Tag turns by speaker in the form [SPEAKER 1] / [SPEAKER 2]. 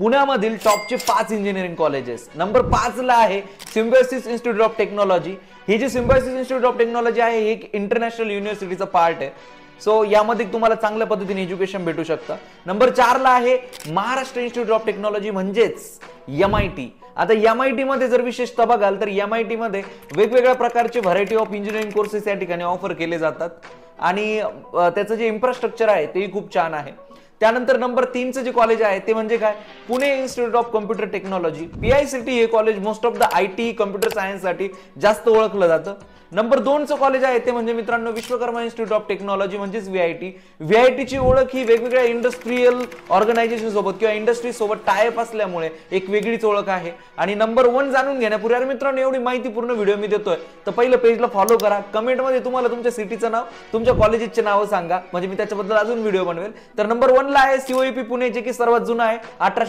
[SPEAKER 1] पुण्यामधील टॉपचे 5 engineering colleges. Number 5 ला आहे सिम्बायोसिस इन्स्टिट्यूट ऑफ टेक्नॉलॉजी। ही जी सिम्बायोसिस इन्स्टिट्यूट ऑफ टेक्नॉलॉजी आहे हे एक इंटरनॅशनल युनिव्हर्सिटीचा पार्ट आहे। सो यामध्ये तुम्हाला चांगल्या पद्धतीने एज्युकेशन भेटू शकतं। नंबर 4 ला आहे महाराष्ट्र इन्स्टिट्यूट ऑफ टेक्नॉलॉजी म्हणजेच MIT। आता MIT मध्ये जर विशेषतः बघाल तर MIT मध्ये वेगवेगळ्या प्रकारचे व्हरायटी ऑफ इंजिनिअरिंग कोर्सेस या ठिकाणी ऑफर केले जातात आणि त्याचं जे इन्फ्रास्ट्रक्चर आहे तेही खूप छान आहे। त्यानंतर नंबर 3 चं जे कॉलेज आहे ते म्हणजे काय, Pune institute of computer technology. PICT हे college most of the IT computer science साठी जास्त ओळखलं जातं। नंबर 2 चं कॉलेज आहे ते म्हणजे मित्रांनो विश्वकर्मा इन्स्टिट्यूट ऑफ टेक्नॉलॉजी म्हणजेच VIT ची ओळख ही वेगवेगळ्या इंडस्ट्रियल ऑर्गनायझेशन सोबत किंवा इंडस्ट्री सोबत टायअप असल्यामुळे एक वेगळीच ओळख आहे। आणि नंबर 1 जाणून घेण्यापूर्वी यार मित्रांनो एवढी माहितीपूर्ण व्हिडिओ मी देतोय तर पहिलं पेजला फॉलो करा, कमेंट मध्ये तुम्हाला तुमच्या सिटीचं नाव तुमच्या कॉलेजचे नाव सांगा म्हणजे मी त्याच्याबद्दल अजून व्हिडिओ बनवेल। तर नंबर 1 ला आहे COEP पुणे जे की सर्वात जुना आहे 18